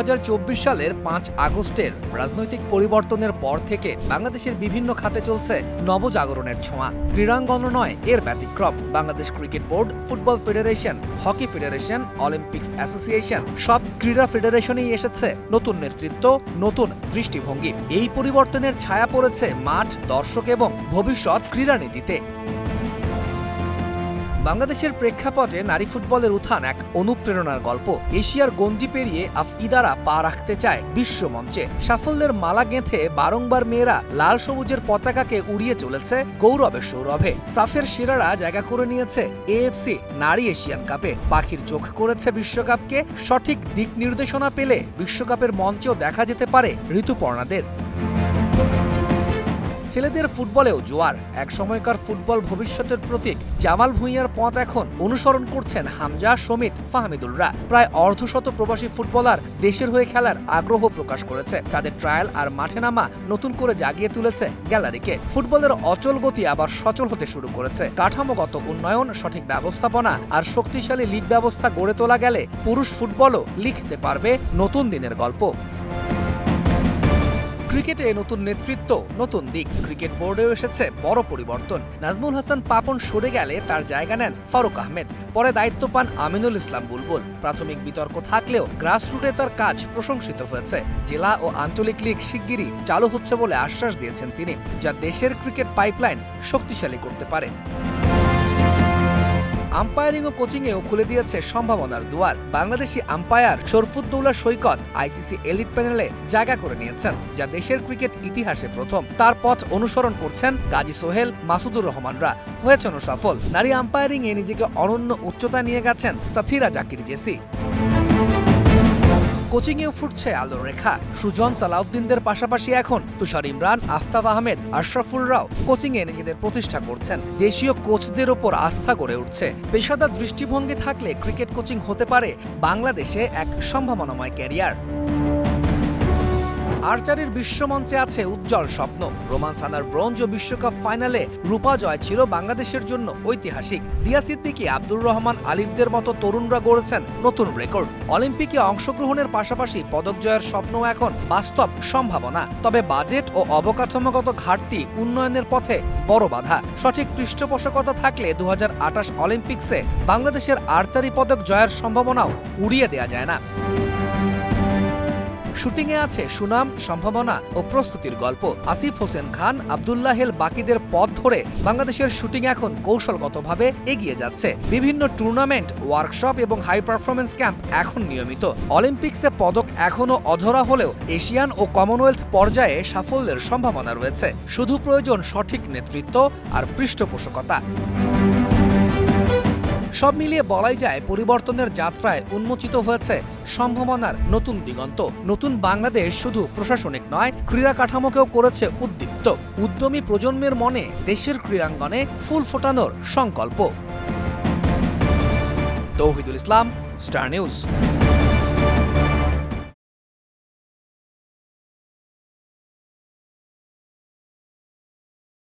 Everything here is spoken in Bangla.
2024 সালের 5 আগস্টের রাজনৈতিক পরিবর্তনের পর থেকে বাংলাদেশের বিভিন্ন খাতে চলছে নবজাগরণের ছোঁয়া। ক্রীড়াঙ্গন নয় এর ব্যতিক্রম। Bangladesh cricket board, football federation, hockey federation, Olympics association সব ক্রীড়া ফেডারেশনেই এসেছে নতুন নেতৃত্ব, নতুন দৃষ্টিভঙ্গি। এই পরিবর্তনের ছায়া পড়েছে মাঠ, দর্শক এবং ভবিষ্যৎ ক্রীড়ানীতিতে। বাংলাদেশের প্রেক্ষাপটে নারী ফুটবলের উত্থান এক অনুপ্রেরণার গল্প। এশিয়ার গণ্ডি পেরিয়ে আফ্রিদারা পা রাখতে চায় বিশ্বমঞ্চে। সাফল্যের মালা গেঁথে বারংবার মেয়েরা লাল সবুজের পতাকাকে উড়িয়ে চলেছে গৌরবের সৌরভে। সাফের সেরারা জায়গা করে নিয়েছে এএফসি নারী এশিয়ান কাপে। পাখির চোখ করেছে বিশ্বকাপকে। সঠিক দিক নির্দেশনা পেলে বিশ্বকাপের মঞ্চেও দেখা যেতে পারে ঋতুপর্ণাদের। ছেলেদের ফুটবলেও জোয়ার। এক সময়কার ফুটবল ভবিষ্যতের প্রতীক জামাল ভুঁইয়ার পথ এখন অনুসরণ করছেন হামজা, সমিত, ফাহমিদুলরা। প্রায় অর্ধশত প্রবাসী ফুটবলার দেশের হয়ে খেলার আগ্রহ প্রকাশ করেছে। তাদের ট্রায়াল আর মাঠে নামা নতুন করে জাগিয়ে তুলেছে গ্যালারিকে। ফুটবলের অচল গতি আবার সচল হতে শুরু করেছে। কাঠামোগত উন্নয়ন, সঠিক ব্যবস্থাপনা আর শক্তিশালী লিগ ব্যবস্থা গড়ে তোলা গেলে পুরুষ ফুটবলও লিখতে পারবে নতুন দিনের গল্প। ক্রিকেটে নতুন নেতৃত্ব, নতুন দিক। ক্রিকেট বোর্ডেও এসেছে বড় পরিবর্তন। নাজমুল হাসান পাপন সরে গেলে তার জায়গা নেন ফারুক আহমেদ। পরে দায়িত্ব পান আমিনুল ইসলাম বুলবুল। প্রাথমিক বিতর্ক থাকলেও গ্রাসরুটে তার কাজ প্রশংসিত হয়েছে। জেলা ও আঞ্চলিক লীগ শিগগিরই চালু হচ্ছে বলে আশ্বাস দিয়েছেন তিনি, যা দেশের ক্রিকেট পাইপলাইন শক্তিশালী করতে পারে। আম্পায়ারিং ও কোচিংয়েও খুলে দিয়েছে সম্ভাবনার দুয়ার। বাংলাদেশি আম্পায়ার শরফুদ্দৌলা সৈকত আইসিসি এলিট প্যানেলে জায়গা করে নিয়েছেন, যা দেশের ক্রিকেট ইতিহাসে প্রথম। তার পথ অনুসরণ করছেন গাজী সোহেল, মাসুদুর রহমানরা। হয়েছেন সফল। নারী আম্পায়ারিং এ নিজেকে অনন্য উচ্চতা নিয়ে গেছেন সাথীরা জাকির জেসি। কোচিংয়েও ফুটছে আলোর রেখা। সুজন, সালাউদ্দিনদের পাশাপাশি এখন তুষার ইমরান, আফতাব আহমেদ, আশরাফুলরাও কোচিংয়ে নিজেদের প্রতিষ্ঠা করছেন। দেশীয় কোচদের ওপর আস্থা গড়ে উঠছে। পেশাদার দৃষ্টিভঙ্গি থাকলে ক্রিকেট কোচিং হতে পারে বাংলাদেশে এক সম্ভাবনাময় ক্যারিয়ার। আর্চারির বিশ্বমঞ্চে আছে উজ্জ্বল স্বপ্ন। রোমান সানার ব্রোঞ্জ ও বিশ্বকাপ ফাইনালে রূপা জয় ছিল বাংলাদেশের জন্য ঐতিহাসিক। দিয়া সিদ্দিকী, আব্দুর রহমান আলিফদের মতো তরুণরা গড়েছেন নতুন রেকর্ড। অলিম্পিকে অংশগ্রহণের পাশাপাশি পদক জয়ের স্বপ্ন এখন বাস্তব সম্ভাবনা। তবে বাজেট ও অবকাঠামোগত ঘাটতি উন্নয়নের পথে বড় বাধা। সঠিক পৃষ্ঠপোষকতা থাকলে 2028 অলিম্পিক্সে বাংলাদেশের আর্চারি পদক জয়ের সম্ভাবনাও উড়িয়ে দেয়া যায় না। শুটিংয়ে আছে সুনাম, সম্ভাবনা ও প্রস্তুতির গল্প। আসিফ হোসেন খান, আব্দুল্লাহেল বাকিদের পথ ধরে বাংলাদেশের শুটিং এখন কৌশলগতভাবে এগিয়ে যাচ্ছে। বিভিন্ন টুর্নামেন্ট, ওয়ার্কশপ এবং হাই পারফরমেন্স ক্যাম্প এখন নিয়মিত। অলিম্পিক্সে পদক এখনও অধরা হলেও এশিয়ান ও কমনওয়েলথ পর্যায়ে সাফল্যের সম্ভাবনা রয়েছে। শুধু প্রয়োজন সঠিক নেতৃত্ব আর পৃষ্ঠপোষকতা। সব মিলিয়ে বলাই যায় পরিবর্তনের যাত্রায় উন্মোচিত হয়েছে সম্ভাবনার নতুন দিগন্ত। নতুন বাংলাদেশ শুধু প্রশাসনিক নয়, ক্রীড়া কাঠামোকেও করেছে উদ্দীপ্ত। উদ্যমী প্রজন্মের মনে দেশের ক্রীড়াঙ্গনে ফুল ফোটানোর সংকল্প। তৌহিদুল ইসলাম, স্টার নিউজ।